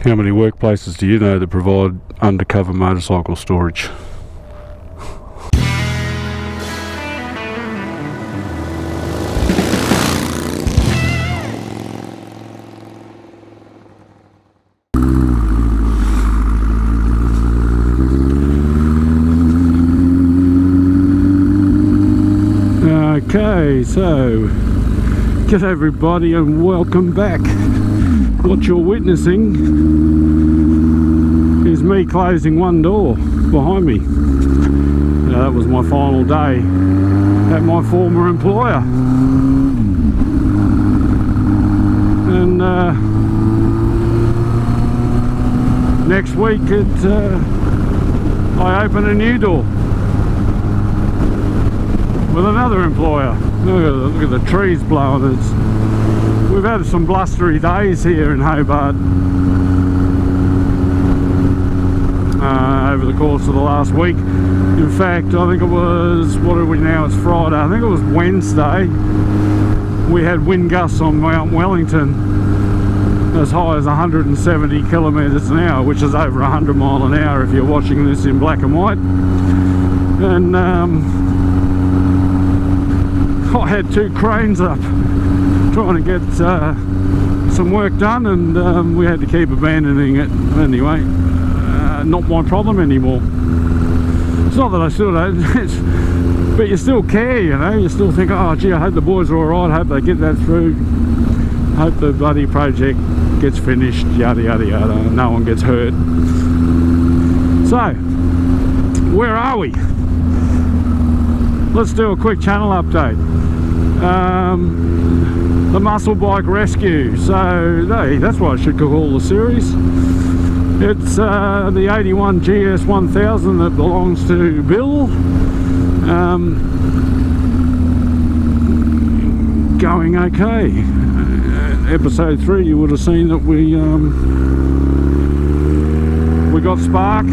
How many workplaces do you know that provide undercover motorcycle storage? Okay, so good everybody and welcome back. What you're witnessing is me closing one door behind me. That was my final day at my former employer, and next week I open a new door with another employer. Look at the trees blowing. We've had some blustery days here in Hobart over the course of the last week. In fact, I think it was, what are we now, it's Friday, I think it was Wednesday, we had wind gusts on Mount Wellington as high as 170 kilometres an hour, which is over 100 mile an hour if you're watching this in black and white. And I had two cranes up trying to get some work done, and we had to keep abandoning it anyway. Not my problem anymore. It's not that I still don't, but you still care, you know. You still think, oh gee, I hope the boys are alright, hope they get that through, hope the bloody project gets finished, yada yada yada, and no one gets hurt. So, where are we? Let's do a quick channel update. The muscle bike rescue. So hey, that's what I should call the series. It's the 81 GS1000 that belongs to Bill. Going okay. Episode 3, you would have seen that we got Spark.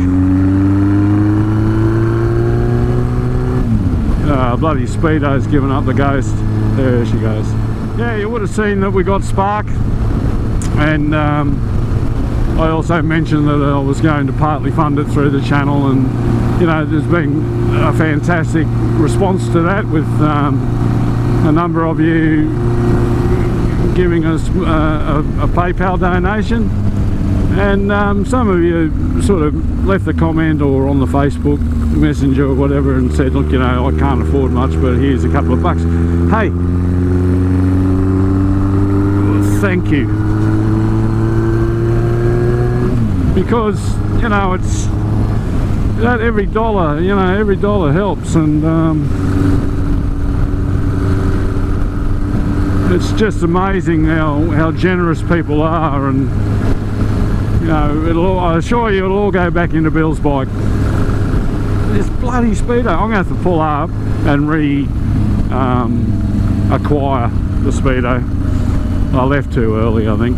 Bloody Speedo's given up the ghost. There she goes. Yeah, you would have seen that we got Spark, and I also mentioned that I was going to partly fund it through the channel, and you know, there's been a fantastic response to that, with a number of you giving us a PayPal donation, and some of you sort of left a comment or on the Facebook Messenger or whatever and said, look, you know, I can't afford much, but here's a couple of bucks. Hey, thank you, because you know, it's that every dollar, you know, every dollar helps, and it's just amazing how generous people are, and you know, I assure you it'll all go back into Bill's bike. This bloody Speedo, I'm going to have to pull up and acquire the Speedo. I left too early, I think.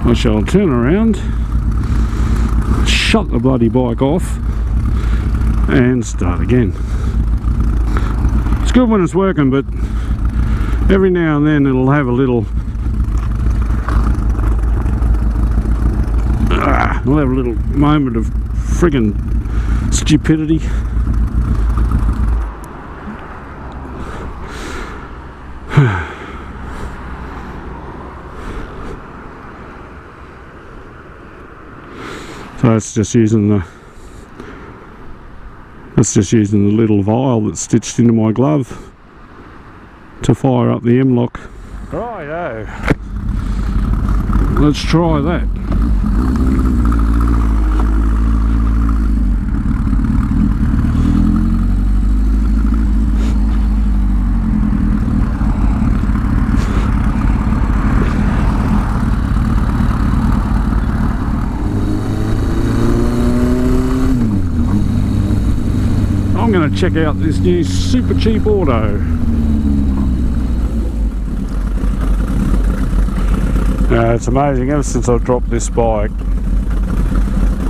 I shall turn around, shut the bloody bike off, and start again. It's good when it's working, but every now and then it'll have a little moment of friggin' stupidity. So it's just using the little vial that's stitched into my glove to fire up the M-lock. Righto. Let's try that. I'm going to check out this new super cheap auto. It's amazing, ever since I've dropped this bike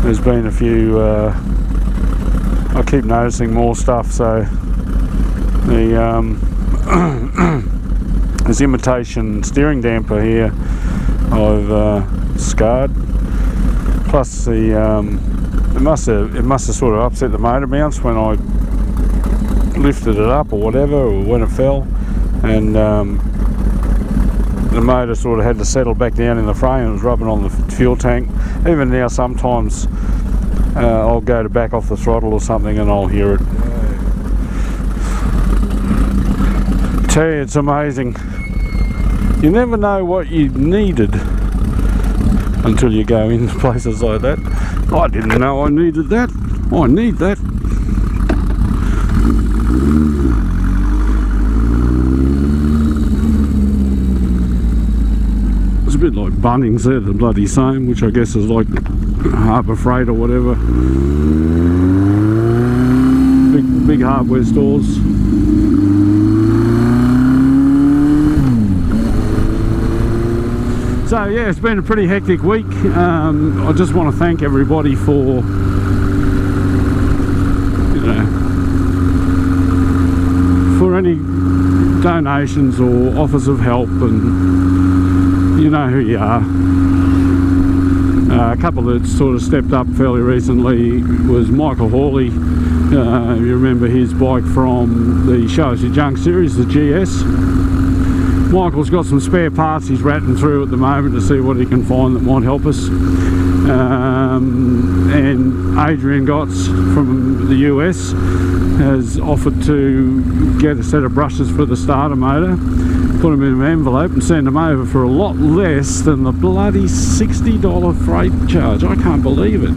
there's been a few I keep noticing more stuff. So the this imitation steering damper here I've scarred, plus the it must have sort of upset the motor mounts when I lifted it up or whatever, or when it fell, and the motor sort of had to settle back down in the frame. It was rubbing on the fuel tank. Even now sometimes I'll go to back off the throttle or something and I'll hear it. Tell you, it's amazing. You never know what you needed until you go into places like that. I didn't know I needed that. I need that. It's a bit like Bunnings, they're the bloody same, which I guess is like Harbour Freight or whatever. Big hardware stores. So yeah, it's been a pretty hectic week. I just want to thank everybody for, you know, for any donations or offers of help, and you know who you are. A couple that sort of stepped up fairly recently was Michael Hawley. You remember his bike from the Show Us Your Junk series, the GS. Michael's got some spare parts he's ratting through at the moment to see what he can find that might help us. And Adrian Gotts from the US has offered to get a set of brushes for the starter motor, put them in an envelope and send them over for a lot less than the bloody $60 freight charge. I can't believe it.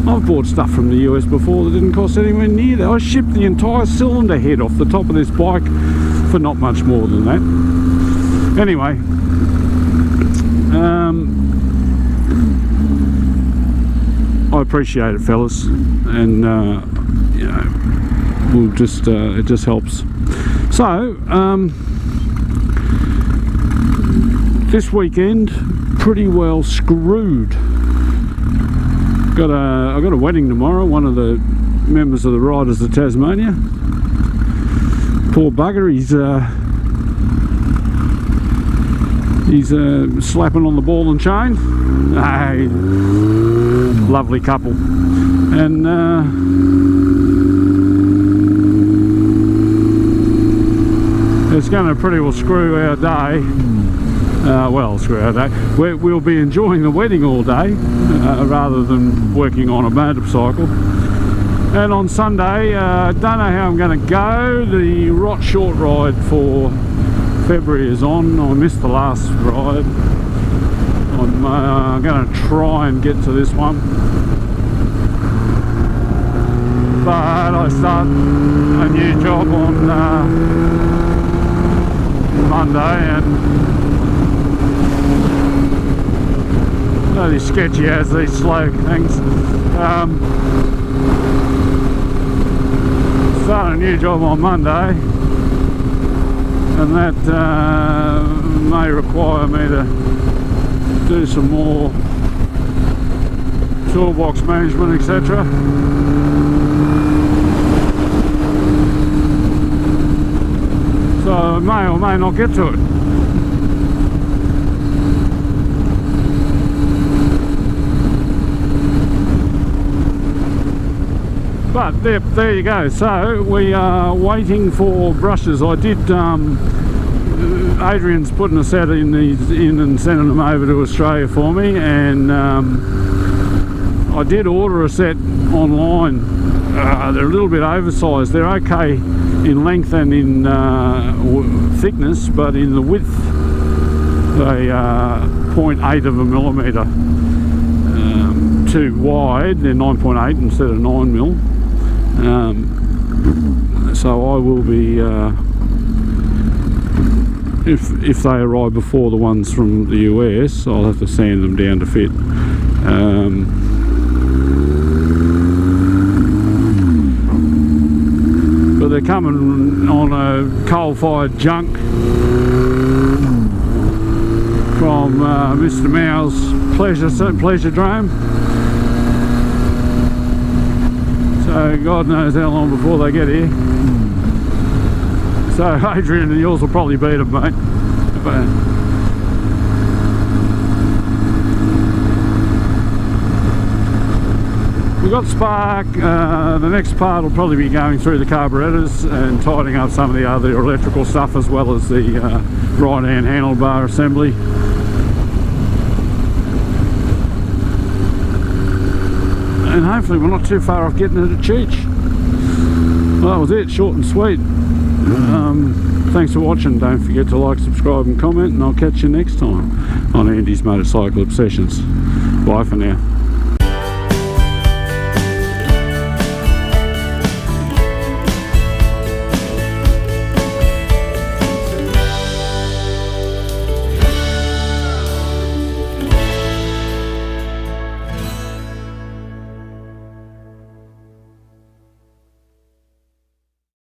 I've bought stuff from the US before that didn't cost anywhere near that. I shipped the entire cylinder head off the top of this bike for not much more than that. Anyway, I appreciate it, fellas, and you know, we'll just it just helps. So this weekend, pretty well screwed. I got a wedding tomorrow. One of the members of the Riders of Tasmania. Poor bugger, he's slapping on the ball and chain. Hey, lovely couple, and it's going to pretty well screw our day. Screw our day. We'll be enjoying the wedding all day rather than working on a motorcycle. And on Sunday, don't know how I'm going to go. The Rot Short Ride for February is on. I missed the last ride. I'm going to try and get to this one, but I start a new job on Monday, and bloody sketchy as these slow things. Start a new job on Monday, and that may require me to do some more toolbox management, etc. So I may or may not get to it. But there you go. So we are waiting for brushes. I did Adrian's putting a set in and sending them over to Australia for me, and I did order a set online. They're a little bit oversized. They're okay in length and in thickness, but in the width they are 0.8 of a millimetre too wide. They're 9.8 instead of 9mm. So I will be, if they arrive before the ones from the US, I'll have to sand them down to fit. But they're coming on a coal-fired junk from Mr. Mao's pleasure drome. So God knows how long before they get here. So Adrian and yours will probably beat them, mate. But we've got Spark. The next part will probably be going through the carburetors and tightening up some of the other electrical stuff, as well as the right hand handlebar assembly. And hopefully we're not too far off getting it at Cheech. Well, that was it, short and sweet. Thanks for watching. Don't forget to like, subscribe and comment, and I'll catch you next time on Andy's Motorcycle Obsessions. Bye for now.